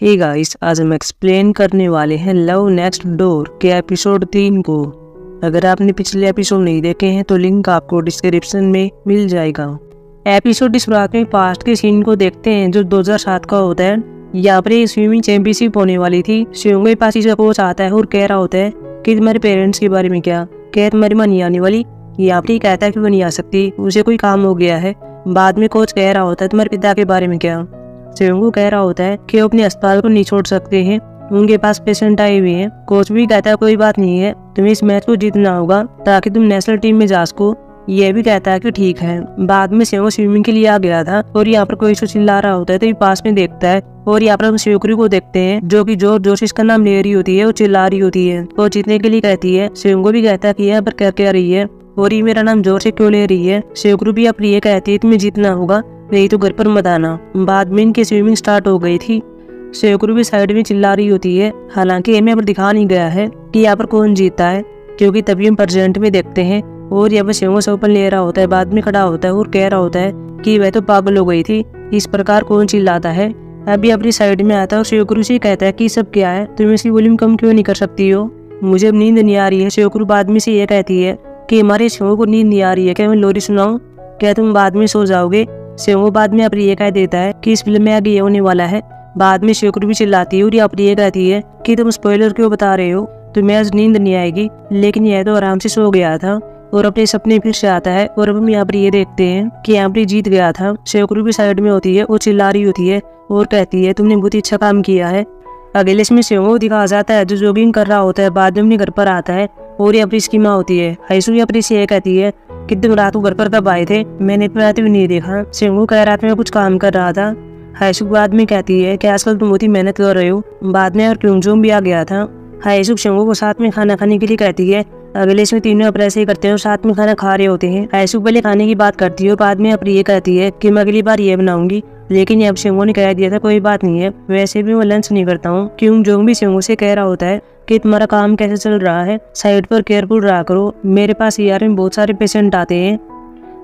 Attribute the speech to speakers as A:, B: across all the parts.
A: Hey guys, आज हम explain करने वाले हैं लव नेक्स्ट डोर के एपिसोड 3 को। अगर आपने पिछले एपिसोड नहीं देखे हैं तो लिंक आपको डिस्क्रिप्शन में मिल जाएगा। एपिसोड इस रात में पास्ट के सीन को देखते हैं जो 2007 का होता है। यहाँ पर स्विमिंग चैंपियनशिप होने वाली थी। शिवंग के पास इसका कोच आता है और कह रहा होता है कि तुम्हारे पेरेंट्स के बारे में क्या, क्या तुम्हारी माँ नहीं आने वाली। यहाँ पर कहता है कि वो नहीं आ सकती, उसे कोई काम हो गया है। बाद में कोच कह रहा होता है तुम्हारे पिता के बारे में क्या। शिवंग को कह रहा होता है कि वो अपने अस्पताल को नहीं छोड़ सकते हैं, उनके पास पेशेंट आए हुए हैं। कोच भी कहता है कोई बात नहीं है, तुम्हें इस मैच को जीतना होगा ताकि तुम नेशनल टीम में जा सको। यह भी कहता है कि ठीक है। बाद में शिवंग स्विमिंग के लिए आ गया था और यहाँ पर कोई चिल्ला रहा होता है तो ये पास में देखता है और यहाँ पर हम शिवकुरी को देखते हैं जो कि जोर जोश इसका नाम ले रही होती है, वो चिल्ला रही होती है। वो जीतने के लिए कहती है। शिवंग को भी कहता है कि यहाँ पर क्या कह रही है और ये मेरा नाम जोर से क्यों ले रही है। शिवकुरी भी अब ये कहती है तुम्हें जीतना होगा, नहीं तो घर पर मत आना। बाद में इनकी स्विमिंग स्टार्ट हो गई थी। शिवकुरी भी साइड में चिल्ला रही होती है। हालांकि हमें पर दिखा नहीं गया है कि यहाँ पर कौन जीता है, क्योंकि तभी हम प्रेजेंट में देखते हैं। और यहाँ पर शिवंग से ऊपर ले रहा होता है, बाद में खड़ा होता है और कह रहा होता है कि वह तो पागल हो गई थी, इस प्रकार कौन चिल्लाता है। अभी अपनी साइड में आता है और शिवकुरी से कहता है कि सब क्या है, तुम इसकी वॉल्यूम कम क्यों नहीं कर सकती हो, मुझे अब नींद नहीं आ रही है। शिवकुरी बाद में से ये कहती है कि हमारे शिवंग को नींद नहीं आ रही है, क्या मैं लोरी सुनाऊं, क्या तुम बाद में सो जाओगे। शिवंग बाद में अप्रिय कह देता है कि इस फिल्म में आगे ये होने वाला है। बाद में शिवकुरी भी चिल्लाती है और ये अप्रिय कहती है कि तुम स्पॉइलर क्यों बता रहे हो, तुम्हें आज नींद नहीं आएगी। लेकिन यह तो आराम से सो गया था और अपने सपने फिर से आता है। और अब हम यहाँ पर ये देखते हैं कि यहाँ पर जीत गया था। शिवकुरी भी साइड में होती है, वो चिल्ला रही होती है और कहती है तुमने बहुत ही अच्छा काम किया है। अगले इसमें शिवंग को दिखा जाता है जो जॉगिंग कर रहा होता है। बाद में अपने घर पर आता है और ये अपनी इसकी माँ होती है। हैसू अपनी से ये कहती है कि तुम रात को घर पर कब आए थे, मैंने इतना आते हुए नहीं देखा। शिवंग कह रात में कुछ काम कर रहा था। हैसू बाद में कहती है कि आजकल तुम बहुत ही मेहनत कर रहे हो। बाद में और क्योंजोम भी आ गया था। हैसू शिवंग को साथ में खाना खाने के लिए कहती है। अगले इसमें तीनों अप्रैल से करते हैं और साथ में खाना खा रहे होते हैं। हैसू पहले खाने की बात करती है और बाद में अप्रिय कहती है कि मैं अगली बार ये बनाऊंगी। लेकिन अब शिवंग ने कह दिया था कोई बात नहीं है, वैसे भी मैं लंच नहीं करता हूँ। क्योंजोंग भी शिवंग से कह रहा होता है कि तुम्हारा काम कैसे चल रहा है, साइड पर केयरफुल रहा करो, मेरे पास ER में बहुत सारे पेशेंट आते हैं।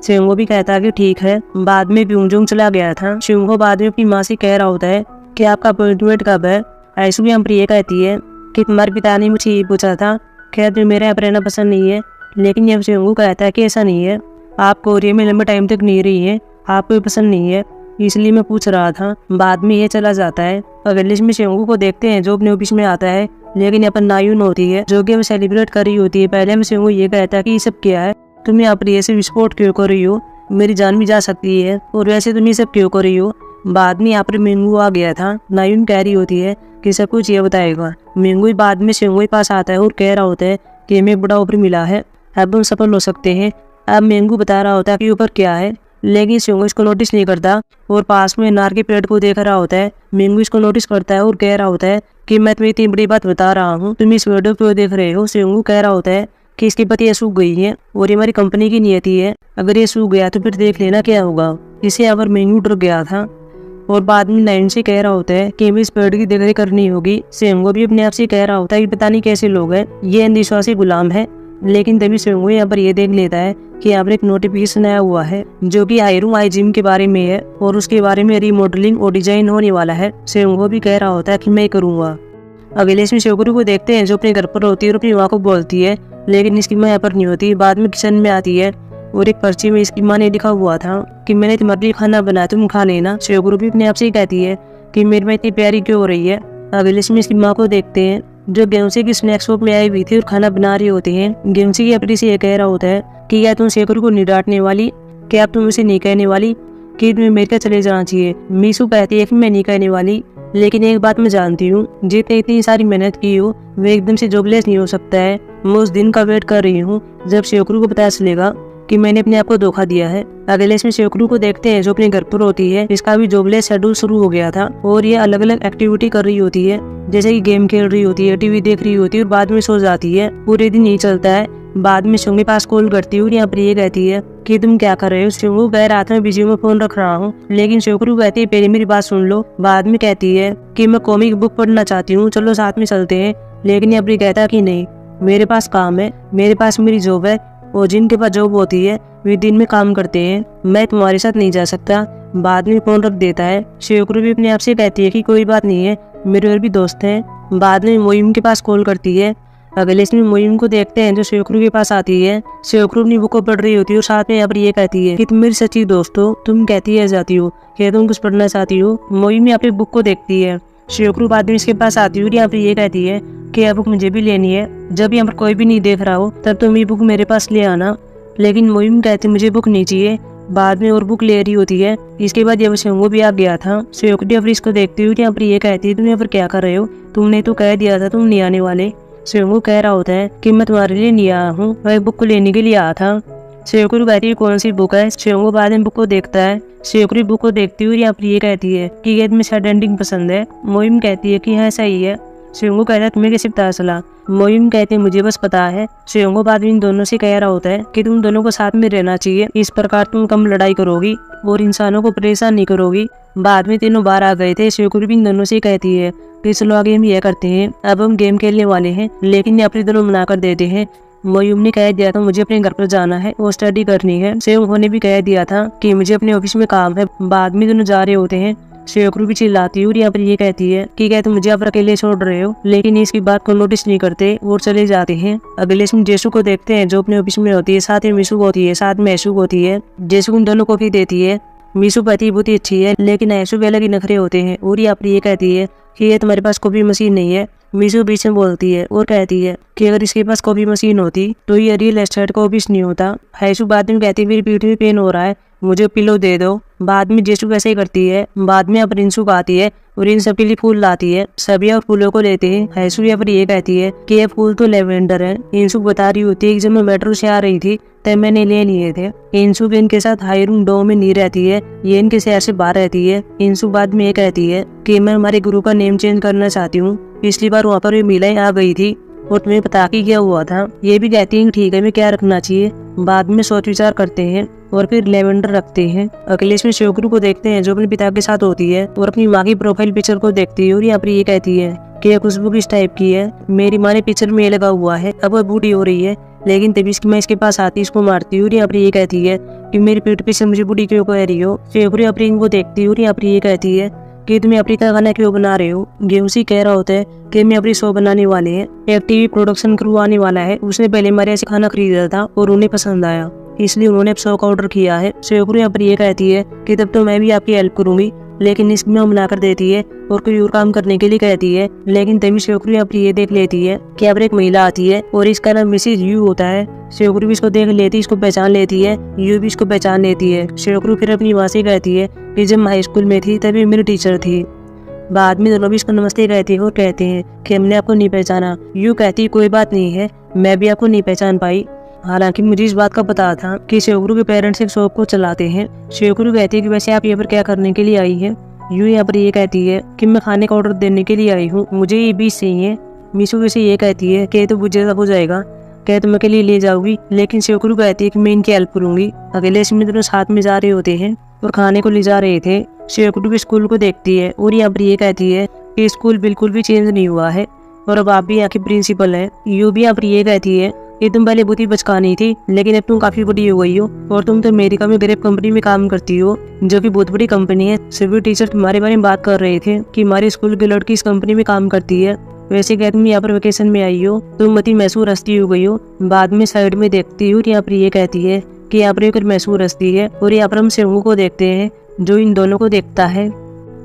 A: शिवंग भी कहता है कि ठीक है। बाद में क्योंजोंग चला गया था। शिवंग बाद में अपनी माँ से कह रहा होता है कि आपका अपॉइंटमेंट कब है। ऐसू भी अप्रिय कहती है कि तुम्हारे पिता ने मुझे ये पूछा था, क्या तुम्हें मेरे यहाँ पर रहना पसंद नहीं है। लेकिन ये शिवंग कहता है कि ऐसा नहीं है, आप कोरिया में लंबे टाइम तक नहीं रही है, आपको पसंद नहीं है, इसलिए मैं पूछ रहा था। बाद में ये चला जाता है। अगले इसमें शिवंग को देखते हैं जो अपने ऑफिस में आता है। लेकिन यहाँ पर नायुन होती है जो कि वो सेलिब्रेट कर रही होती है। पहले में शिवंग ये कहता है कि ये सब क्या है, तुम यहाँ पर ये सब विस्फोट क्यों कर रही हो, मेरी जान भी जा सकती है, और वैसे तुम ये सब क्यों कर रही हो। बाद में यहाँ पर मिंगू आ गया था। नायुन कह रही होती है कि सब कुछ ये बताएगा। मिंगू बाद में शिवंग के पास आता है और कह रहा होता है कि हमें बड़ा ऑफर मिला है, अब हम सफल हो सकते हैं। अब मिंगू बता रहा होता है कि ऊपर क्या है, लेकिन शिवंग इसको नोटिस नहीं करता और पास में नार के पेड़ को देख रहा होता है। मिंगू इसको नोटिस करता है और कह रहा होता है कि मैं तुम्हें इतनी बड़ी बात बता रहा हूँ, तुम इस वीडियो क्यों देख रहे हो। शिवंग कह रहा होता है कि इसकी पत्तियां सूख गई है और ये हमारी कंपनी की नियति है, अगर ये सूख गया तो फिर देख लेना क्या होगा। इसे अगर मिंगू डर गया था। और बाद में नाइन से कह रहा होता है कि हमें इस पेड़ की देखरेख करनी होगी। शिवंग भी अपने आप से कह रहा होता है कि पता नहीं कैसे लोग हैं, ये अंधविश्वासी गुलाम है। लेकिन तभी शिवंग यहाँ पर ये देख लेता है कि यहाँ पर एक नोटिफिकेशन आया हुआ है जो कि हायरू आई जिम के बारे में है और उसके बारे में रीमॉडलिंग और डिजाइन होने वाला है। शिवंग भी कह रहा होता है कि मैं करूँगा। अगले इसमें शिवकुरी को देखते हैं जो अपने घर पर होती है और अपनी माँ को बोलती है, लेकिन इसकी माँ यहाँ पर नहीं होती। बाद में किचन में आती है और एक पर्ची में इसकी माँ ने लिखा हुआ था कि मैंने तुम्हारे लिए खाना बनाया, तुम खा लेना। शिवकुरी भी अपने आप से ही कहती है कि मेरी माँ इतनी प्यारी क्यों हो रही है। अगले इसमें इसकी माँ को देखते हैं जो गेंसी की स्नैक्स शॉप में आई हुई थी और खाना बना रही होती है। गेंसी की अपनी से ये कह रहा होता है कि क्या तुम शिवकुरी को नहीं डांटने वाली, क्या तुम उसे नहीं कहने वाली कि तुम्हें अमेरिका चले जाना चाहिए। मीसू कहती है कि मैं नहीं कहने वाली, लेकिन एक बात मैं जानती हूँ, जितने इतनी सारी मेहनत की हो वो एकदम से जॉबलेस नहीं हो सकता है। मैं उस दिन का वेट कर रही हूँ जब शिवकुरी को पता चलेगा कि मैंने अपने आप को धोखा दिया है। अगले इसमें शिवकुरी को देखते हैं जो अपने घर पर होती है। इसका भी जॉबलेस शेड्यूल शुरू हो गया था और ये अलग अलग एक्टिविटी कर रही होती है, जैसे कि गेम खेल रही होती है, टीवी देख रही होती है और बाद में सो जाती है। पूरे दिन यही चलता है। बाद में शिवंग के पास कॉल करती हूँ, यहाँ पर ये कहती है कि तुम क्या कर रहे हो। शिवंग कह रात में बिजी में फोन रख रहा हूँ, लेकिन शिवकुरी कहती है पहले मेरी बात सुन लो। बाद में कहती है कि मैं कॉमिक बुक पढ़ना चाहती हूँ, चलो साथ में चलते हैं। लेकिन यहाँ पर कहता है कि नहीं, मेरे पास काम है, मेरे पास मेरी जॉब है और जिनके पास जॉब होती है वे दिन में काम करते हैं, मैं तुम्हारे साथ नहीं जा सकता। बाद में फोन रख देता है। शिवकुरी भी अपने आप से कहती है कि कोई बात नहीं है, मेरे और भी दोस्त हैं। बाद में मोइम के पास कॉल करती है। अगले इसमें मोइम को देखते हैं जो शेखरू के पास आती है। शेखरू अपनी बुक को पढ़ रही होती है और साथ में यहाँ पर ये कहती है कि तुम मेरी सच्ची दोस्त हो, तुम कहती है जाती हो कि तुम कुछ पढ़ना चाहती हो। मोइम यहाँ पे बुक को देखती है। शेखरू बाद में इसके पास आती है और यहाँ पर ये कहती है कि यह बुक मुझे भी लेनी है, जब यहाँ पर कोई भी नहीं देख रहा हो तब तुम ये बुक मेरे पास ले आना। लेकिन मोइम कहती है मुझे बुक नहीं चाहिए। बाद में और बुक ले रही होती है। इसके बाद जब शेंगो भी आ गया था, शेखरू यहाँ पर इसको देखती हुई यहाँ पर ये कहती है तुम यहाँ पर क्या कर रहे हो, तुमने तो कह दिया था तुम नहीं आने वाले। शेंगो कह रहा होता है कि मैं तुम्हारे लिए नहीं आया हूँ, मैं बुक को लेने के लिए आया था। शेखरू कहती है कौन सी बुक है। शेंगो बाद में बुक को देखता है। शेखरू बुक को देखती हुई यहाँ पर ये कहती है कि ये तुम्हें सैड एंडिंग पसंद है। मोइम कहती है कि हाँ सही है। शेंगो कहता है तुम्हें कैसे पता चला। मोइम कहते हैं मुझे बस पता है। शेंगो बाद में इन दोनों से कह रहा होता है कि तुम दोनों को साथ में रहना चाहिए, इस प्रकार तुम कम लड़ाई करोगी और इंसानों को परेशान नहीं करोगी। बाद में तीनों बाहर आ गए थे। शेखरू भी इन दोनों से कहती है कि चलो आगे हम यह करते हैं, अब हम गेम खेलने वाले हैं। लेकिन ये अपने दोनों मना कर देते हैं। मोइम ने कह दिया था मुझे अपने घर पर जाना है और स्टडी करनी है। शेंगो ने भी कह दिया था कि मुझे अपने ऑफिस में काम है। बाद में दोनों जा रहे होते हैं। शेखरू भी चिल्लाती है और यहाँ पर ये कहती है कि क्या तुम मुझे आप अकेले छोड़ रहे हो, लेकिन इसकी बात को नोटिस नहीं करते और चले जाते हैं। अगले इसमें जेसु को देखते हैं जो अपने ऑफिस में होती है, साथ में मिसु होती है, साथ में ऐशु होती है। जेसु उन दोनों कॉफी देती है। मिसु कहती बहुत ही अच्छी है, लेकिन ऐशु भी अलग ही नखरे होते हैं और यहाँ पर ये कहती है कि ये तुम्हारे पास कॉफी मशीन नहीं है। मिसु बीच में बोलती है और कहती है कि अगर इसके पास कॉफी मशीन होती तो ये रियल एस्टेट का ऑफिस नहीं होता। ऐशु बाद में कहती है मेरी पीठ में पेन हो रहा है, मुझे पिलो दे दो। बाद में जेसु वैसे ही करती है। बाद में अब रिंसु आती है और इन सबके लिए फूल लाती है। सभी और फूलों को लेते हैं। हैसु यहाँ पर ये कहती है कि ये फूल तो लेवेंडर है। इंसु बता रही होती है कि जब मैं मेट्रो से आ रही थी तब मैंने ले लिए थे। इंसु भी इनके साथ हाई रूम 2 में नहीं रहती है, ये इनके शहर से बाहर रहती है। इंसु बाद में ये कहती है कि मैं हमारे गुरु का नेम चेंज करना चाहती हूँ, पिछली बार वहाँ पर ये मीलाई आ गई थी और तुम्हें पता कि क्या हुआ था। ये भी कहती है ठीक है मैं क्या रखना चाहिए। बाद में सोच विचार करते हैं और फिर लेवेंडर रखते हैं। अखिलेश में शेखरू को देखते हैं जो अपने पिता के साथ होती है और अपनी माँ की प्रोफाइल पिक्चर को देखती है और यहाँ पर ये कहती है कि यह खुशबू किस टाइप की है। मेरी माँ ने पिक्चर में ये लगा हुआ है, अब वह बूढ़ी हो रही है। लेकिन तभी मैं इसके पास आती इसको मारती हूँ और यहाँ पर ये कहती है कि मेरी पीठ पीछे मुझे बूढ़ी क्यों कह रही हो। शेखरू अपनी को देखती है और यहाँ पर ये कहती है कि तुम्हें अपनी का खाना क्यों बना रहे हो। गेहूसी कह रहा होता है कि मैं अपनी शो बनाने वाले हैं, एक टीवी प्रोडक्शन क्रू आने वाला है। उसने पहले हमारे ऐसे खाना खरीदा था और उन्हें पसंद आया, इसलिए उन्होंने अब शो का ऑर्डर किया है। शेखरू यहाँ पर ये कहती है कि तब तो मैं भी आपकी हेल्प करूंगी, लेकिन इसमें मना कर देती है और कोई और काम करने के लिए कहती है। लेकिन तभी शेखरू यहाँ पर ये देख लेती है कि यहाँ पर एक महिला आती है और इसका नाम मिसेज यू होता है। शेखरू भी इसको देख लेती है, इसको पहचान लेती है, यू भी इसको पहचान लेती है। शेखरू फिर अपनी माँ से कहती है कि जब मैं हाई स्कूल में थी तभी मेरी टीचर थी। बाद में दोनों भी इसको नमस्ते कहते हैं और कहते हैं कि हमने आपको नहीं पहचाना। यू कहती कोई बात नहीं है, मैं भी आपको नहीं पहचान पाई। हालांकि मुझे इस बात का पता था कि शेखरू के पेरेंट्स एक शॉप को चलाते हैं। शेखरू कहती है कि वैसे आप यहाँ पर क्या करने के लिए आई है। यू यहाँ पर ये कहती है कि मैं खाने का ऑर्डर देने के लिए आई हूँ, मुझे ये बीच चाहिए। मिसु से ये कहती है कि तो मुझे हो जाएगा, कह तुम अकेले ले जाओगी। लेकिन शेखरू कहती है कि मैं इनकी हेल्प करूंगी। अकेले इसमें दोनों साथ में जा रहे होते हैं और खाने को ले जा रहे थे। शेखरू भी स्कूल को देखती है और यहाँ पर ये कहती है कि स्कूल बिल्कुल भी चेंज नहीं हुआ है और अब आप भी यहाँ की प्रिंसिपल है। यू भी यहाँ पर ये कहती है कि तुम पहले बहुत ही बचकानी थी, लेकिन अब तुम काफी बड़ी हो गई हो और तुम तो अमेरिका में ग्रेप कंपनी में काम करती हो, जो कि बहुत बड़ी कंपनी है। सभी टीचर तुम्हारे बारे में बात कर रहे थे कि हमारे स्कूल की लड़की इस कंपनी में काम करती है। वैसे क्या तुम यहाँ पर वेकेशन में आई हो, तुम मती मैसूर हस्ती हो गई हो। बाद में साइड में देखती हूँ यहाँ पर ये कहती है कि यहाँ पर एक मैसूर हस्ती है और यहाँ पर हम शेंगू को देखते हैं जो इन दोनों को देखता है।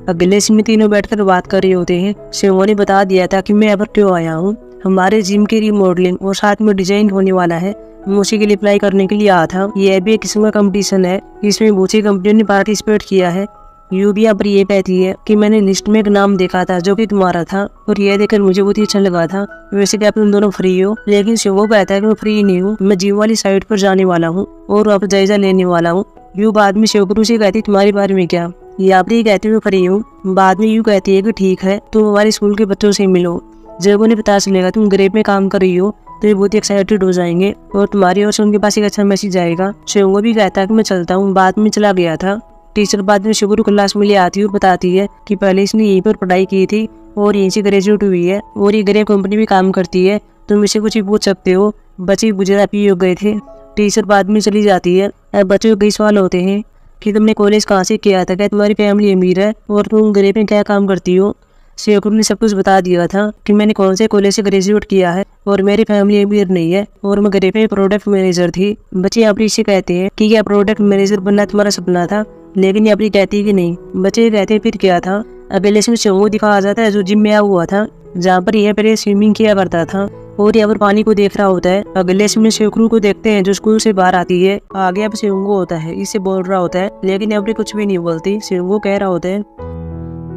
A: अगले सीन में तीनों बैठकर बात कर रहे होते हैं। शेंगू ने बता दिया था कि मैं यहाँ पर क्यों आया हूँ, हमारे जिम की रीमॉडलिंग और साथ में डिजाइन होने वाला है, मैं उसी के लिए अप्लाई करने के लिए आया था। यह भी एक किस्म का कंपटीशन है, इसमें बहुत सी कंपनियों ने पार्टिसिपेट किया है। यू भी यहाँ पर ये कहती है कि मैंने लिस्ट में एक नाम देखा था जो कि तुम्हारा था और यह देखकर मुझे बहुत ही अच्छा लगा था। वैसे क्या तुम दोनों फ्री हो? लेकिन शेंगू कहता है कि मैं फ्री नहीं हूँ, मैं जिम वाली साइट पर जाने वाला हूँ और वहाँ पर जायजा लेने वाला हूँ। यू बाद में शेखरू से कहती तुम्हारे बारे में क्या? यहाँ पर कहती मैं फ्री हूँ। बाद में यू कहती है कि ठीक है तुम हमारे स्कूल के बच्चों से मिलो, जब उन्हें पता चलेगा तुम ग्रेप में काम कर रही हो तो ये बहुत ही एक्साइटेड हो जाएंगे और तुम्हारी ओर से उनके पास एक अच्छा मैसेज आएगा। शेंगू भी कहता है कि मैं चलता हूँ। बाद में चला गया था। टीचर बाद में शेखरू क्लास में ले आती है और बताती है कि पहले इसने यहीं पर पढ़ाई की थी और यहीं से ग्रेजुएट हुई है और ये ग्रेप कंपनी में काम करती है, तुम इसे कुछ भी पूछ सकते हो। बच्चे गुजरा पी हो गए थे। टीचर बाद में चली जाती है। अब बच्चों को कई सवाल होते हैं कि तुमने कॉलेज कहाँ से किया था, क्या तुम्हारी फैमिली अमीर है और तुम ग्रेप में क्या काम करती हो। शेखर ने सब कुछ बता दिया था कि मैंने कौन से कॉलेज से ग्रेजुएट किया है और मेरी फैमिली अमीर नहीं है और मैं घर पे प्रोडक्ट मैनेजर थी। बच्चे यहाँ पर इसे कहते हैं कि क्या प्रोडक्ट मैनेजर बनना तुम्हारा सपना था, लेकिन यहाँ पर कहती है कि नहीं। बच्चे कहते हैं फिर क्या था। अगले इसमें शेंगू दिखाया जाता है जो जिम में आया हुआ था, जहाँ पर यह पहले स्विमिंग किया करता था और यहाँ पर पानी को देख रहा होता है। अगले में शेखरू को देखते हैं जो स्कूल से बाहर आती है। आगे अब शेंगू होता है, इससे बोल रहा होता है, लेकिन यहाँ पर कुछ भी नहीं बोलती। शेंगू कह रहा होता है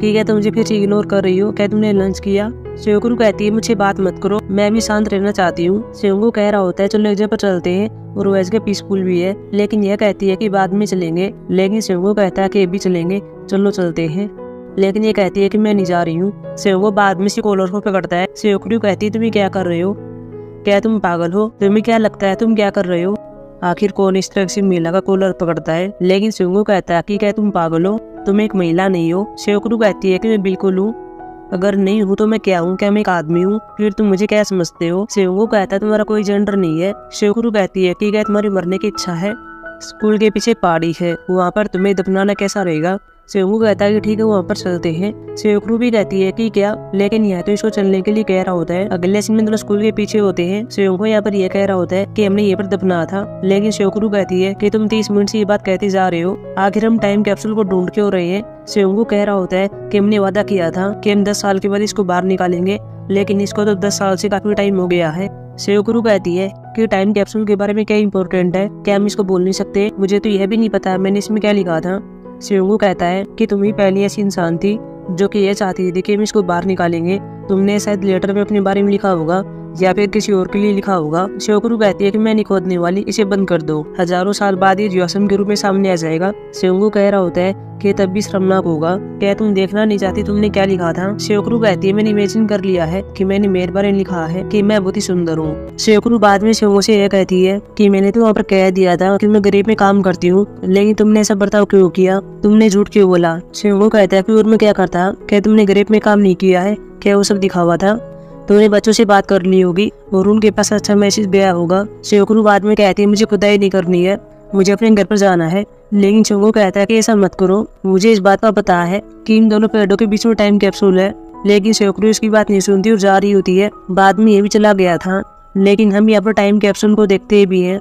A: कि क्या तुम मुझे फिर से इग्नोर कर रही हो, क्या तुमने लंच किया। शेखरू कहती है मुझे बात मत करो, मैं भी शांत रहना चाहती हूँ। शेंगू कह रहा होता है चलो एक जगह पर चलते हैं और वैसे के पीसफुल भी है, लेकिन यह कहती है कि बाद में चलेंगे। लेकिन शेंगू कहता है कि अभी चलेंगे, चलो चलते हैं। लेकिन ये कहती है कि मैं नहीं जा रही हूँ। शेंगू बाद में से कॉलर को पकड़ता है। शेखरू कहती है तुम क्या कर रहे हो, क्या तुम पागल हो, तुम्हें क्या लगता है तुम क्या कर रहे हो। आखिर कौन इस तरह से महिला का कॉलर पकड़ता है, लेकिन शेंगू कहता है कि क्या तुम पागल हो, तुम एक महिला नहीं हो। शेखरू कहती है कि मैं बिल्कुल हूँ, अगर नहीं हूँ तो मैं क्या हूँ, क्या मैं एक आदमी हूँ, फिर तुम मुझे क्या समझते हो। शेंगू कहता है तुम्हारा कोई जेंडर नहीं है। शेखरू कहती है कि क्या तुम्हारी मरने की इच्छा है, स्कूल के पीछे पहाड़ी है, वहाँ पर तुम्हें दफनाना कैसा रहेगा। शेखरू कहता है कि ठीक है वहाँ पर चलते हैं। शेखरू भी कहती है कि क्या, लेकिन यह तो इसको चलने के लिए कह रहा होता है। अगले सीन में दोनों स्कूल के पीछे होते हैं। शेखरू यहाँ पर यह कह रहा होता है कि हमने ये पर दफना था, लेकिन शेखरू कहती है कि तुम 30 मिनट से ये बात कहते जा रहे हो, आखिर हम टाइम कैप्सूल को ढूंढ क्यों रहे हैं। शेखरू कह रहा होता है कि हमने वादा किया था कि हम 10 साल के बाद इसको बाहर निकालेंगे, लेकिन इसको तो 10 साल से काफी टाइम हो गया है। शेखरू कहती है कि टाइम कैप्सूल के बारे में क्या इंपॉर्टेंट है, क्या हम इसको बोल नहीं सकते, मुझे तो यह भी नहीं पता मैंने इसमें क्या लिखा था। शेंगू कहता है कि तुम ही पहली ऐसी इंसान थी जो कि ये चाहती थी कि हम इसको बाहर निकालेंगे। तुमने शायद लेटर में अपने बारे में लिखा होगा या फिर किसी और के लिए लिखा होगा। शेखरू कहती है कि मैं नहीं खोदने वाली, इसे बंद कर दो, हजारों साल बाद ये ज्योसम के रूप में सामने आ जाएगा। शेंगू कह रहा होता है कि तब भी शर्मनाक होगा, क्या तुम देखना नहीं चाहती तुमने क्या लिखा था। शेखरू कहती है मैंने इमेजिन कर लिया है कि मैंने मेरे बारे में लिखा है कि मैं बहुत ही सुंदर हूँ। शेखरू बाद में शेंगू से यह कहती है कि मैंने तो वहाँ पर कह दिया था कि मैं गरीब में काम करती हूँ, लेकिन तुमने ऐसा बर्ताव क्यों किया, तुमने झूठ क्यों बोला। शेंगू कहता है कि और मैं क्या करता, क्या तुमने गरीब में काम नहीं किया है, क्या वो सब दिखावा था, तुमने बच्चों से बात कर ली होगी और उनके पास अच्छा मैसेज गया होगा। शेखरू बाद में कहती है मुझे खुदाई नहीं करनी है, मुझे अपने घर पर जाना है। लेकिन शेंगू कहता है कि ऐसा मत करो, मुझे इस बात का पता है कि इन दोनों पेड़ों के बीच में टाइम कैप्सूल है। लेकिन शेखरू इसकी बात नहीं सुनती और जा रही होती है। बाद में ये भी चला गया था, लेकिन हम यहाँ पर टाइम कैप्सूल को देखते भी हैं।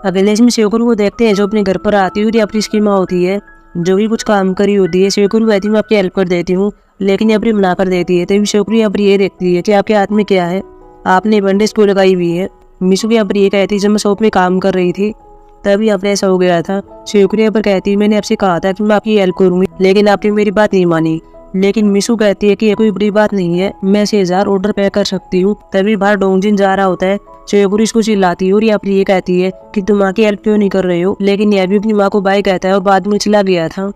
A: अगले में शेखरू को देखते हैं जो अपने घर पर आती है और यहाँ पर इसकी माँ होती है जो भी कुछ काम करी होती है। शेखरू कहती है मैं आपकी हेल्प कर देती हूँ, लेकिन यहाँ पर मना कर देती है। तभी शेखरू यहाँ पर ये देखती है कि आपके हाथ में क्या है, आपने बैंडेज को लगाई हुई है। मिशू यहाँ पर ये कहती है जब मैं शॉप में काम कर रही थी तभी यहाँ पर ऐसा हो गया था। शेखरू यहाँ पर कहती है मैंने आपसे कहा था कि मैं आपकी हेल्प करूंगी, लेकिन आपने मेरी बात नहीं मानी। लेकिन मिशू कहती है कि ये कोई बड़ी बात नहीं है, मैं 6000 ऑर्डर पे कर सकती हूँ। तभी बाहर डोंगजिन जा रहा होता है। शेखरू इसको चिल्लाती है और यहाँ पर ये कहती है कि तुम माँ की हेल्प क्यों नहीं कर रहे हो, लेकिन यह भी अपनी माँ को बाय कहता है और बाद में चला गया था।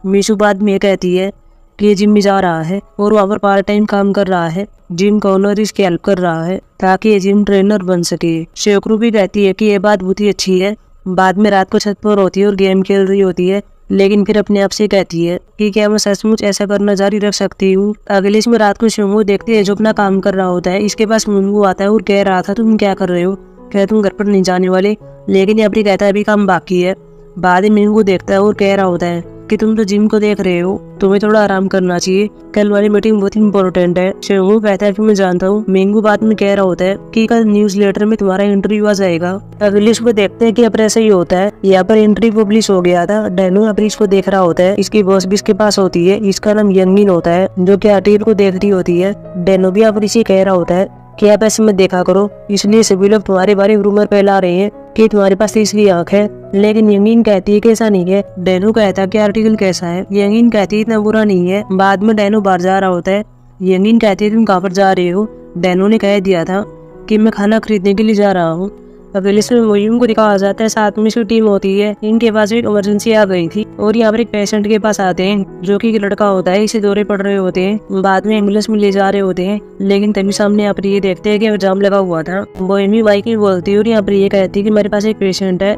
A: मिशू बाद में कहती है कि ये जिम में जा रहा है और वहाँ पर पार्ट टाइम काम कर रहा है, जिम का ओनर इसकी हेल्प कर रहा है ताकि ये जिम ट्रेनर बन सके। शेखरू भी कहती है कि ये बात बहुत ही अच्छी है। बाद में रात को छत पर होती है और गेम खेल रही होती है, लेकिन फिर अपने आप से कहती है कि क्या मैं सचमुच ऐसा करना जारी रख सकती हूँ। अगले इसमें रात को शेंगू देखते हैं जो अपना काम कर रहा होता है। इसके पास मिंगू आता है और कह रहा था तुम क्या कर रहे हो, क्या तुम घर पर नहीं जाने वाले, लेकिन यहाँ पर कहता है अभी काम बाकी है। बाद में मिंगू देखता है और कह रहा होता है कि तुम तो जिम को देख रहे हो, तुम्हें थोड़ा आराम करना चाहिए, कल वाली मीटिंग बहुत इंपॉर्टेंट है। शेंगू कहता है कि मैं जानता हूँ। मिंगू बाद में कह रहा होता है कि कल न्यूज लेटर में तुम्हारा इंटरव्यू आ जाएगा। अगली सुबह देखते हैं कि अब ऐसा ही होता है। यहाँ पर इंटरव्यू पब्लिश हो गया था। डेनो अब इसको देख रहा होता है, इसकी बॉस भी इसके पास होती है, इसका नाम यंगिन होता है जो कि आर्टिकल को देख रही होती है। डेनो भी अब इसे कह रहा होता है कि आप ऐसे मत देखा करो, इसलिए सभी लोग तुम्हारे बारे में रूमर फैला रहे हैं कि तुम्हारे पास तीसरी आंख है। लेकिन यंगिन कहती है कि ऐसा नहीं है। डेनो कहता है कि आर्टिकल कैसा है। यंगिन कहती है इतना बुरा नहीं है। बाद में डेनो बाहर जा रहा होता है। यंगिन कहती है तुम कहाँ पर जा रहे हो। डेनो ने कह दिया था कि मैं खाना खरीदने के लिए जा रहा हूँ। अगले में मोयूम को दिखाया जाता है, साथ में इसकी टीम होती है। इनके पास एक इमरजेंसी आ गई थी और यहाँ पर एक पेशेंट के पास आते हैं जो कि एक लड़का होता है, इसे दौरे पड़ रहे होते हैं। बाद में एम्बुलेंस में ले जा रहे होते हैं, लेकिन तभी सामने यहाँ पर ये देखते हैं कि जाम लगा हुआ था। मोयूमी बाइक में बोलती है और यहाँ पर ये कहती है कि मेरे पास एक पेशेंट है,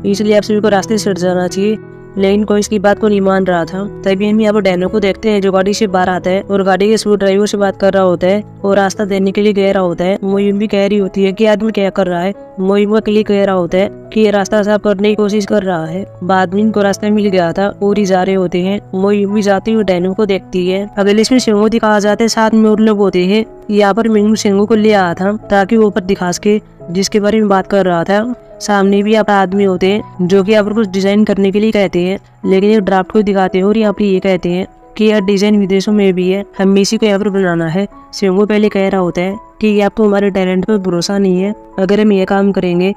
A: इसलिए आप सभी को रास्ते से हट जाना चाहिए। लेकिन कोई इसकी बात को नहीं मान रहा था। तभी हम यहाँ पर डैनो को देखते हैं जो गाड़ी से बाहर आता है और गाड़ी के स्कूल ड्राइवर से बात कर रहा होता है और रास्ता देने के लिए कह रहा होता है। मोहिम भी कह रही होती है कि आदमी क्या कर रहा है। मोहिम के लिए कह रहा होता है कि ये रास्ता साफ करने की कोशिश कर रहा है। बाद में इनको रास्ता मिल गया था और ही जा रहे होते हैं। मोहिम भी जाती हुई डैनो को देखती है। अगले इसमें सिंगो दिखाया जाता है, साथ में और लोग होते हैं। यहाँ पर मिंगू सिंगो को ले आया था ताकि वो ऊपर दिखा सके जिसके बारे में बात कर रहा था। सामने भी यहाँ पर आदमी होते हैं जो कि यहाँ पर कुछ डिजाइन करने के लिए कहते हैं, लेकिन एक ड्राफ्ट को दिखाते हैं और यहाँ पर ये कहते हैं कि यह डिजाइन विदेशों में भी है, हमें इसी को यहाँ पर बनाना है। सिंगो पहले कह रहा होता है कि आपको हमारे टैलेंट पर भरोसा नहीं है, अगर हम ये काम करेंगे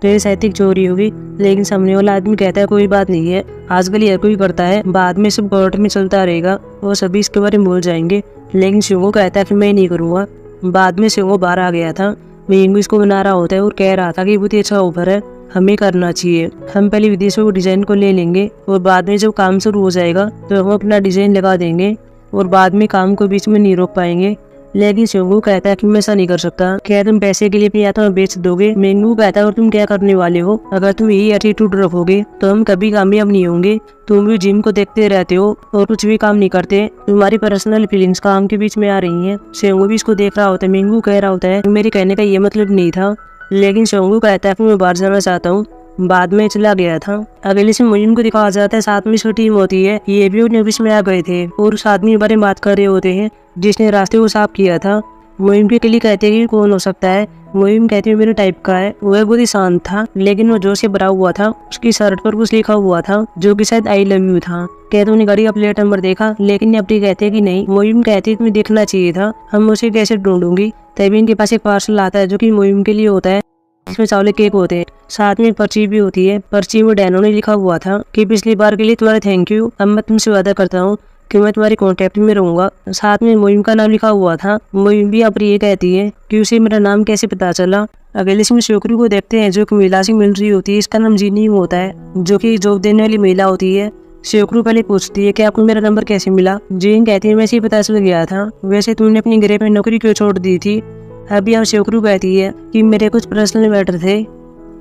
A: तो ये साहित्यिक चोरी होगी। लेकिन सामने वाला आदमी कहता है कोई बात नहीं है, आजकल यह कोई करता है, बाद में सब कोर्ट में चलता रहेगा और सभी इसके बारे में भूल जाएंगे। लेकिन सिंगो कहता है कि मैं नहीं करूँगा। बाद में सिंगो बाहर आ गया था। मिंगू इसको बना रहा होता है और कह रहा था कि बहुत ही अच्छा ऑफर है, हमें करना चाहिए। हम पहले विदेशों को डिजाइन को ले लेंगे और बाद में जब काम शुरू हो जाएगा तो हम अपना डिजाइन लगा देंगे और बाद में काम को बीच में नहीं रोक पाएंगे। लेकिन सिंगू कहता है कि मैं ऐसा नहीं कर सकता, क्या तुम पैसे के लिए भी या तो बेच दोगे। मिंगू कहता है और तुम क्या करने वाले हो, अगर तुम यही एटीट्यूड रखोगे तो हम कभी कामयाब नहीं होंगे। तुम भी जिम को देखते रहते हो और कुछ भी काम नहीं करते, तुम्हारी पर्सनल फीलिंग्स काम के बीच में आ रही हैं। सिंगू भी इसको देख रहा होता है। मिंगू कह रहा होता है मेरे कहने का ये मतलब नहीं था, लेकिन सिंगू कहता है कि मैं बाहर जाना चाहता हूँ। बाद में चला गया था। अगले से मोहिम को दिखाया जाता है, साथ में इसकी टीम होती है। ये भी उन्हें ऑफिस में आ गए थे और उस आदमी के बारे में बात कर रहे होते हैं जिसने रास्ते को साफ किया था। मोहिम के लिए कहते हैं कि कौन हो सकता है। मोहिम कहते हैं मेरे टाइप का है। वह बहुत ही शांत था, लेकिन वो जोर से भरा हुआ था। उसकी शर्ट पर कुछ लिखा हुआ था जो कि शायद आई लव यू था। कहते उन्हें गाड़ी का प्लेट नंबर देखा, लेकिन अपनी कहते हैं कि नहीं। मोहिम कहती है तुम्हें देखना चाहिए था, हम उसे कैसे ढूंढूंगी। तभी इनके पास एक पार्सल आता है जो कि मोहिम के लिए होता है। इसमें चावले केक होते हैं, साथ में पर्ची भी होती है। पर्ची में डैनो ने लिखा हुआ था कि पिछली बार के लिए तुम्हारा थैंक यू, अब मैं तुमसे वादा करता हूँ कि मैं तुम्हारे कांटेक्ट में रहूंगा। साथ में मोहिम का नाम लिखा हुआ था। मोहिम भी अब ये कहती है कि उसे मेरा नाम कैसे पता चला। अगले इसमें शोकरू को देखते हैं जो कि महिला से मिल रही होती है। इसका नाम जीनी होता है जो कि जॉब देने वाली महिला होती है। शोकरू पहले पूछती है कि आपको मेरा नंबर कैसे मिला। जीन कहती है वैसे ही पता चल गया था, वैसे तुमने अपनी गृह में नौकरी क्यों छोड़ दी थी। अभी अब शोकरू कहती है कि मेरे कुछ पर्सनल मैटर थे।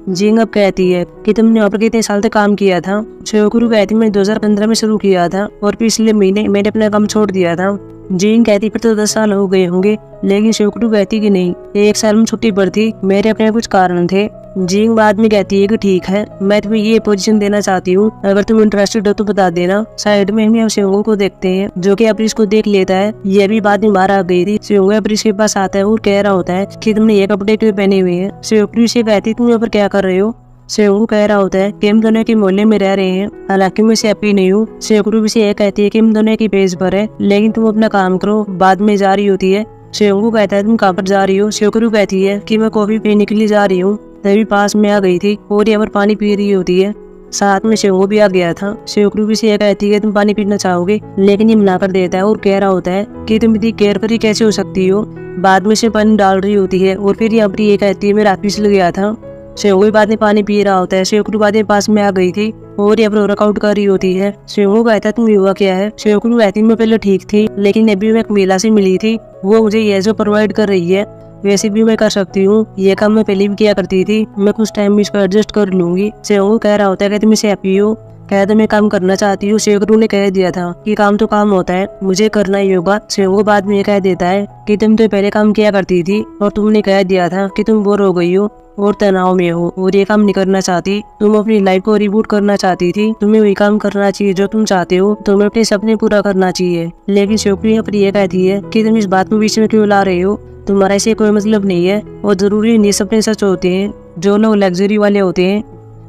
A: जिंग अब कहती है कि तुमने वहाँ पर कितने साल तक काम किया था। शोकरू कहती है मैंने 2015 में शुरू किया था और पिछले महीने मैंने अपना काम छोड़ दिया था। जिंग कहती फिर तो 10 साल हो गए होंगे। लेकिन शोकरू कहती कि नहीं, 1 साल में छुट्टी पर थी, मेरे अपने कुछ कारण थे। जिंग बाद में कहती है कि ठीक है, मैं तुम्हें ये पोजीशन देना चाहती हूँ, अगर तुम इंटरेस्टेड हो तो बता देना। साइड में हम सिंगो को देखते हैं जो कि अप्रीश को देख लेता है। ये भी बाद में बाहर आ गई थी। सिंगो अप्रीश के पास आता है और कह रहा होता है कि तुमने ये कपड़े क्यों पहने हुए हैं। सिंगो से कहती तुम यहाँ पर क्या कर रहे हो। सिंगो कह रहा होता है कि हम दोनों के मोहल्ले में रह रहे हैं, हालांकि मैं से हैप्पी नहीं हूँ। सिंगो भी से यह कहती है कि हम दोनों की पेज पर है, लेकिन तुम अपना काम करो। बाद में जा रही होती है। सिंगो कहता है तुम कहाँ पर जा रही हो। सिंगो कहती है कि मैं कॉफी पीने के लिए जा रही हूँ। तभी पास में आ गई थी और यहाँ पर पानी पी रही होती है। साथ में सिंगो भी आ गया था। सिंगो भी से यह कहती है तुम पानी पीना चाहोगे, लेकिन ये मना कर देता है और कह रहा होता है कि तुम इतनी केयर फ्री कैसे हो सकती हो। बाद में से पानी डाल रही होती है और फिर यहाँ पर ये कहती है मैं रात फिसल गया था। सिंगो बाद में पानी पी रहा होता है। सिंगो बाद में पास में आ गई थी और यहाँ पर वर्कआउट कर रही होती है। सिंगो कहता है तुम युवा क्या है। सिंगो कहती मैं पहले ठीक थी, लेकिन अभी मैं एक महिला से मिली थी, वो मुझे ये जो प्रोवाइड कर रही है वैसे भी मैं कर सकती हूँ। ये काम मैं पहले भी किया करती थी, मैं कुछ टाइम में इसको एडजस्ट कर लूंगी। सिंगो कह रहा होता है कि तुम इसे हैप्पी हो। कहते मैं काम करना चाहती हूँ। सिंगो ने कह दिया था कि काम तो काम होता है, मुझे करना ही होगा। सिंगो बाद में ये कह देता है कि तुम तो पहले काम किया करती थी और तुमने कह दिया था कि तुम बोर हो गई हो और तनाव में हो और ये काम नहीं करना चाहती। तुम अपनी लाइफ को रिबूट करना चाहती थी, तुम्हें वही काम करना चाहिए जो तुम चाहते हो, तुम्हें अपने सपने पूरा करना चाहिए। लेकिन सिंगो यहाँ पर ये कहती है कि तुम इस बात को बीच में क्यों ला रहे हो, तुम्हारा ऐसे कोई मतलब नहीं है और जरूरी नहीं सपने सच होते हैं। जो लोग लग्जरी वाले होते हैं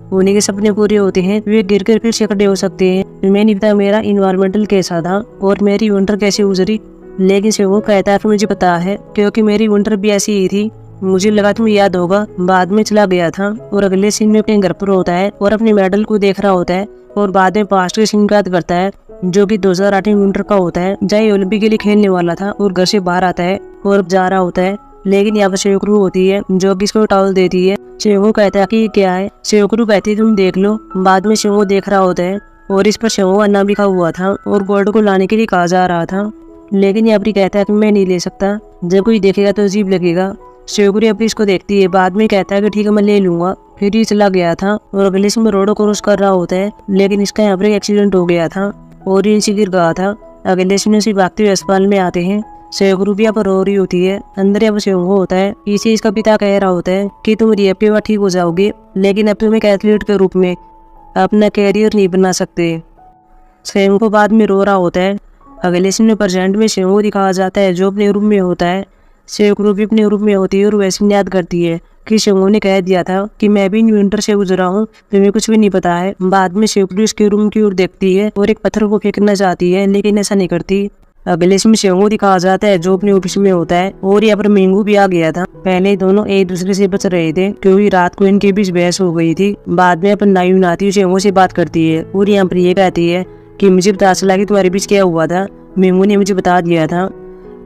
A: उन्हीं के सपने पूरे होते हैं, वे गिर कर फिर से खड़े हो सकते हैं। मैं नहीं पता मेरा इन्वायरमेंटल कैसा था और मेरी विंटर कैसे गुजरी, लेकिन सिंगो कहता है मुझे पता है क्योंकि मेरी विंटर भी ऐसी ही थी। मुझे लगा तुम्हें याद होगा। बाद में चला गया था और अगले सीन में अपने घर पर होता है और अपने मेडल को देख रहा होता है और बाद में पास्ट के सीन याद करता है जो कि 2008 विंटर का होता है, जय ओलंपिक के लिए खेलने वाला था और घर से बाहर आता है और जा रहा होता है। लेकिन यहाँ पर शोकरू होती है जो कि इसको टॉवल देती है। सिंगो कहता है कि ये क्या है। शोकरू कहती है तुम देख लो। बाद में सिंगो देख रहा होता है और इस पर सिंगो का नाम लिखा हुआ था और गोल्ड को लाने के लिए कहा जा रहा था। लेकिन यहाँ पर कहता है कि मैं नहीं ले सकता, जब कोई देखेगा तो अजीब लगेगा। शिवपुरी अपनी इसको देखती है, बाद में कहता है कि ठीक है मैं ले लूंगा। फिर ये चला गया था और अगले समय रोड क्रॉस कर रहा होता है, लेकिन इसका यहाँ पर एक एक्सीडेंट हो गया था और ये नीचे गिर गया था। अगले समय से भागते हुए अस्पताल में आते हैं। शिवगुरु भी यहाँ पर रो रही होती है। अंदर यहाँ पर शिवंगो होता है। इसे इसका पिता कह रहा होता है कि तुम रिहैब के बाद ठीक हो जाओगे, लेकिन अब तुम एक एथलीट के रूप में अपना कैरियर नहीं बना सकते। शिवंगो बाद में रो रहा होता है। अगले सीन में प्रेजेंट में शिवंगो दिखाया जाता है जो अपने रूम में होता है। शिवगुरु भी अपने रूम में होती है और वैसे याद करती है कि शिवंगो ने कह दिया था कि मैं भी विंटर से गुजरा हूँ, तुम्हें कुछ भी नहीं पता है। बाद में शिवगुरु इसके रूम की ओर देखती है और एक पत्थर को फेंकना चाहती है, लेकिन ऐसा नहीं करती। अगले में शिवंगो दिखाया जाता है जो अपने ऑफिस में होता है और यहाँ पर मेंगू भी आ गया था। पहले दोनों एक दूसरे से बच रहे थे क्योंकि रात को इनके बीच बहस हो गई थी। बाद में अपन नायु नाती शिवंगो से बात करती है और यहाँ पर ये कहती है कि मुझे पता चला कि तुम्हारे बीच क्या हुआ था। मेंगू ने मुझे बता दिया था।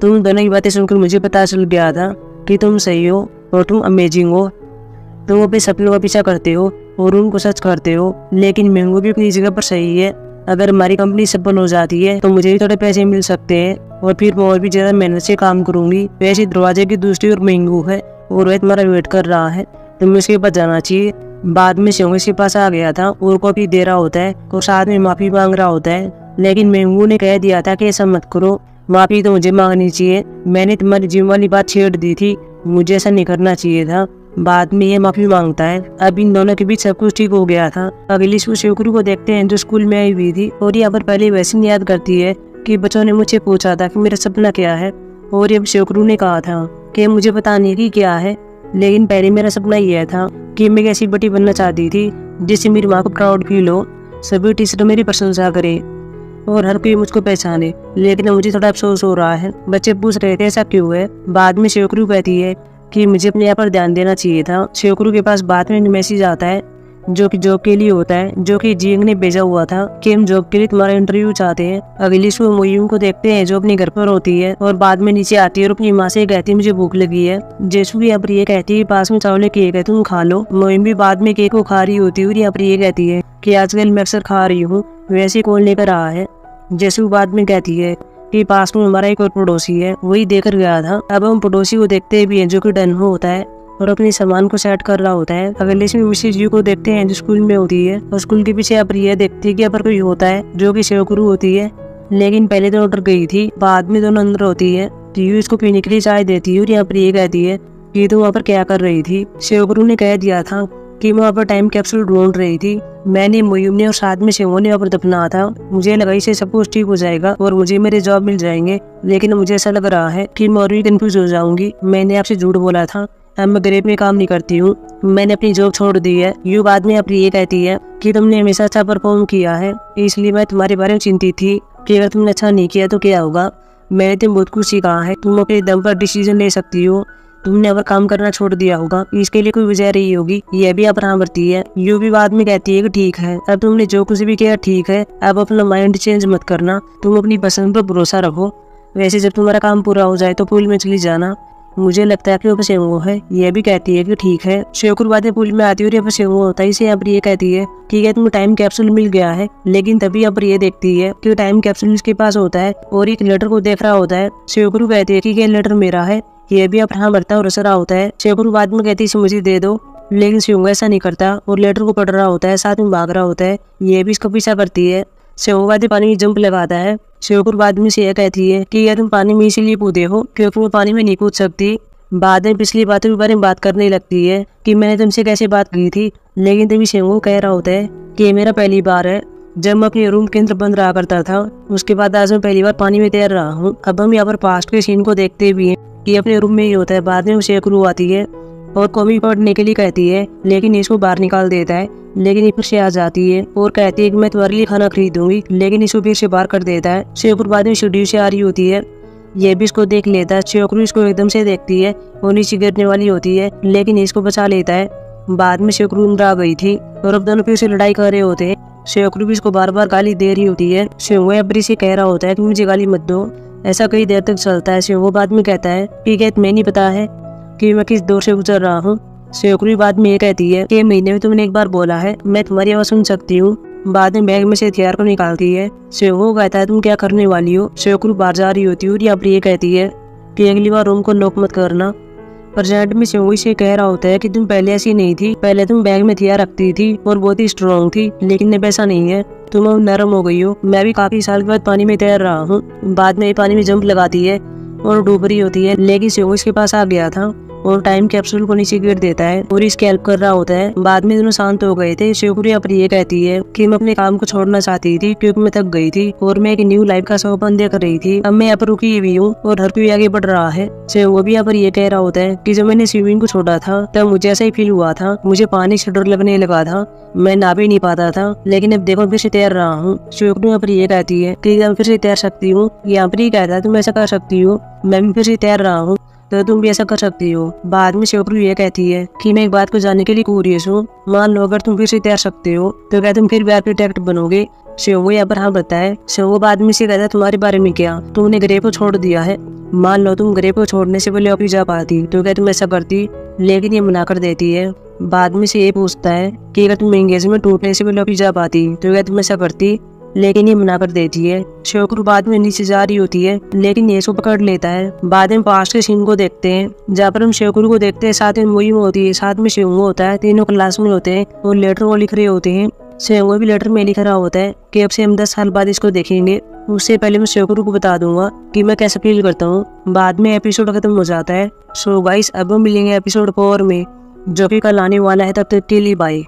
A: तुम दोनों की बातें सुनकर मुझे पता चल गया था कि तुम सही हो और तुम अमेजिंग हो। तुम अपने सपनों का पीछा करते हो और उनको सच करते हो, लेकिन मेंगू भी अपनी जगह पर सही है। अगर हमारी कंपनी सफल हो जाती है तो मुझे भी थोड़े पैसे मिल सकते हैं और फिर मैं और भी ज्यादा मेहनत से काम करूंगी। वैसे दरवाजे की दूसरी ओर मेंगू है और वह तुम्हारा वेट कर रहा है, तुम्हें उसके पास जाना चाहिए। बाद में शिवंगो के पास आ गया था और कॉफी दे रहा होता है और साथ में माफी मांग रहा होता है, लेकिन मेंगू ने कह दिया था कि ऐसा मत करो, माफी तो मुझे मांगनी चाहिए। मैंने तुम्हारी जिम वाली बात छेड़ दी थी, मुझे ऐसा नहीं करना चाहिए था। बाद में ये माफी मांगता है। अब इन दोनों के बीच सब कुछ ठीक हो गया था। अगली सुबह शिवगुरु को देखते हैं जो स्कूल में आई हुई थी और यहाँ पर पहले वैसे याद करती है कि बच्चों ने मुझे पूछा था कि मेरा सपना क्या है, और अब शिवगुरु ने कहा था कि मुझे पता नहीं कि क्या है, लेकिन पहले मेरा सपना यह था कि मैं ऐसी बेटी बनना चाहती थी जिससे मेरी माँ को प्राउड फील हो, सभी टीचर मेरी प्रशंसा करे और हर कोई मुझको पहचाने। लेकिन मुझे थोड़ा अफसोस हो रहा है। बच्चे पूछ रहे थे ऐसा क्यों है। बाद में शिवगुरु कहती है कि मुझे अपने आप पर ध्यान देना चाहिए था। शिवगुरु के पास बाद में मैसेज आता है जो कि जॉब के लिए होता है, जो कि जिंग ने भेजा हुआ था कि हम जॉब के लिए तुम्हारा इंटरव्यू चाहते हैं। अगली सुबह मोयूम को देखते हैं जो अपने घर पर होती है और बाद में नीचे आती है और अपनी माँ से कहती है मुझे भूख लगी है। जैसू भी यहाँ पर ये कहती है पास में चावल केक है तुम खा लो। मोयूम भी बाद में केक को खा रही होती है और यहाँ पर ये कहती है कि आजकल मैं अक्सर खा रही हूँ, वैसे कौन लेकर रहा है। जैसू बाद में कहती है कि पास में हमारा एक और पड़ोसी है, वही देकर गया था। अब हम पड़ोसी को देखते भी हैं जो कि डन होता है और अपने सामान को सेट कर रहा होता है। अगले में मिसेज यू को देखते हैं जो स्कूल में होती है और स्कूल के पीछे अब ये देखती है कि यहाँ पर कोई होता है जो कि शिवगुरु होती है, लेकिन पहले तो ऑर्डर गई थी। बाद में दोनों अंदर होती है तो यू इसको पीने के लिए चाय देती है और यहाँ पर ये कहती है कि तो वहाँ पर क्या कर रही थी। शिवगुरु ने कह दिया था कि मैं वहाँ पर टाइम कैप्सूल ढूंढ रही थी। मैंने मोयूम ने और साथ में शिवंगो ने वहाँ पर दफना था। मुझे लगा इससे सब कुछ ठीक हो जाएगा और मुझे मेरे जॉब मिल जाएंगे, लेकिन मुझे ऐसा लग रहा है कि मैं और भी कंफ्यूज हो जाऊंगी। मैंने आपसे झूठ बोला था, अब मैं ग्रेप में काम नहीं करती हूँ, मैंने अपनी जॉब छोड़ दी है। यू बाद में अपनी ये कहती है कि तुमने हमेशा अच्छा परफॉर्म किया है, इसलिए मैं तुम्हारे बारे में चिंतित थी कि अगर तुमने अच्छा नहीं किया तो क्या होगा। मैंने तुम्हें बहुत कुछ सिखाया है, तुम अपने दम पर डिसीजन ले सकती हो। तुमने अगर काम करना छोड़ दिया होगा, इसके लिए कोई वजह रही होगी, यह भी अपना बरती है। यू भी बाद में कहती है कि ठीक है, अब तुमने जो कुछ भी किया ठीक है, अब अपना माइंड चेंज मत करना, तुम अपनी पसंद पर भरोसा रखो। वैसे जब तुम्हारा काम पूरा हो जाए तो पूल में चली जाना, मुझे लगता है कि वो शिवंगो है। यह भी कहती है कि ठीक है। शिवगुरु बाद में पूल में आती है और यहाँ पर शिवंगो होता है। इसे यहाँ पर ये कहती है कि क्या तुम्हें टाइम कैप्सूल मिल गया है, लेकिन तभी यहाँ पर ये देखती है कि टाइम कैप्सूल इसके पास होता है और एक लेटर को देख रहा होता है। शिवगुरु कहती है कि ये लेटर मेरा है, ये भी अपना बढ़ता और रहा होता है। शिवगुरु बाद में कहती है इसे मुझे दे दो, लेकिन शिवंगो ऐसा नहीं करता और लेटर को पढ़ रहा होता है, साथ में भाग रहा होता है। ये भी इसका पीछा करती है। शिवंगो बाद में पानी में जंप लगाता है। शिवगुरु बाद में से यह कहती है कि यह तुम पानी में इसीलिए कूदे हो क्योंकि मैं पानी में नहीं कूद सकती। बाद में पिछली बातों के बारे में बात करने लगती है कि मैंने तुमसे कैसे बात की थी, लेकिन तभी शिवंगो कह रहा होता है कि ये मेरा पहली बार है, जब मैं अपने रूम के अंदर बंद रहा करता था, उसके बाद आज मैं पहली बार पानी में तैर रहा हूँ। अब हम यहाँ पर पास्ट के सीन को देखते भी हैं कि अपने रूम में ही होता है। बाद में वो शिवगुरु आती है और कॉमिक पढ़ने के लिए कहती है, लेकिन इसको बाहर निकाल देता है, लेकिन ये फिर से आ जाती है और कहती है कि मैं तुम्हारे लिए खाना खरीदूंगी, लेकिन इसको फिर से बाहर कर देता है। शिवगुरु बाद में स्टूडियो से आ रही होती है, ये भी इसको देख लेता है। शिवगुरु इसको एकदम से देखती है और नीचे गिरने वाली होती है, लेकिन इसको बचा लेता है। बाद में शिवगुरु अंदर आ गई थी और अब दोनों फिर से लड़ाई कर रहे होते हैं। शिवगुरु भी इसको बार बार गाली दे रही होती है। शिवंगो अब्री से कह रहा होता है कि मुझे गाली मत दो। ऐसा कई देर तक चलता है। शिवंगो बाद में कहता है कि क्या तुम्हें नहीं पता है कि मैं किस दौर से गुजर रहा हूँ। शिवगुरु बाद में ये कहती है कि महीने में तुमने एक बार बोला है मैं तुम्हारी आवाज सुन सकती हूँ। बाद में बैग में से हथियार को निकालती है। शिवंगो कहता है तुम क्या करने वाली हो। शिवगुरु बाहर जा रही होती है और यहाँ पर ये कहती है कि अगली बार रूम को लॉक मत करना। प्रेजेंट में शिवंगी से कह रहा होता है कि तुम पहले ऐसी नहीं थी, पहले तुम बैग में हथियार रखती थी और बहुत ही स्ट्रॉन्ग थी, लेकिन अब ऐसा नहीं है, तुम अब नरम हो गई हो। मैं भी काफी साल के बाद पानी में तैर रहा हूँ। बाद में पानी में जंप लगाती है और डूब रही होती है, लेकिन शिवंगी इसके पास आ गया था और टाइम कैप्सूल को नीचे गिर देता है और इसकी हेल्प कर रहा होता है। बाद में दोनों शांत हो गए थे। शिवंगी यहाँ पर ये कहती है कि मैं अपने काम को छोड़ना चाहती थी क्योंकि मैं थक गई थी और मैं एक न्यू लाइफ का सपना देख रही थी। अब मैं यहाँ पर रुकी हुई हूँ और हर कोई आगे बढ़ रहा है। शिवंगी भी यहाँ पर ये कह रहा होता है कि जब मैंने स्विमिंग को छोड़ा था तब मुझे ऐसा ही फील हुआ था, मुझे पानी से डर लगने लगा था, मैं नहा भी नहीं पाता था, लेकिन अब देखो फिर से तैर रहा हूँ। शिवंगी यहाँ पर ये कहती है कि मैं फिर से तैर सकती हूँ। यहाँ पर ये कहता है तुम ऐसा कर सकती हो, मैं भी फिर से तैर रहा हूँ तो तुम भी ऐसा कर सकती हो। बाद में शिवंगी ये कहती है कि मैं एक बात को जानने के लिए क्यूरियस हूँ, मान लो अगर तुम फिर से तैर सकते हो तो क्या तुम फिर भी आर्किटेक्ट बनोगे? शिवंगी यहाँ पर हाँ बताए। शिवंगी बाद में से कहता है तुम्हारे बारे में क्या, तुमने ग्रे को छोड़ दिया है, मान लो तुम ग्रे को छोड़ने से पहले ऑफिस जा पाती तो क्या तुम ऐसा करती? लेकिन ये मना कर देती है। बाद में से ये पूछता है कि अगर तुम एंगेजमेंट टूटने से पहले ऑफिस जा पाती तो क्या तुम ऐसा करती? लेकिन ये मना कर देती है। शिवंगी बाद में नीचे जा रही होती है, लेकिन ये इसको पकड़ लेता है। बाद में पास्ट के सीन को देखते हैं जहाँ पर हम शिवंगी को देखते हैं, साथ में मुहिम होती है, साथ में शिवंगी होता है, तीनों क्लास में होते हैं और लेटर वो लिख रहे होते हैं। शिवंगी भी लेटर में लिख रहा होता है कि अब से हम 10 साल बाद इसको देखेंगे। उससे पहले मैं शिवंगी को बता दूंगा कि मैं कैसे फील करता हूँ। बाद में एपिसोड खत्म हो जाता है। सो गाइस अब हम मिलेंगे एपिसोड 4 में, जो कि कल आने वाला है। तब तक के लिए बाय।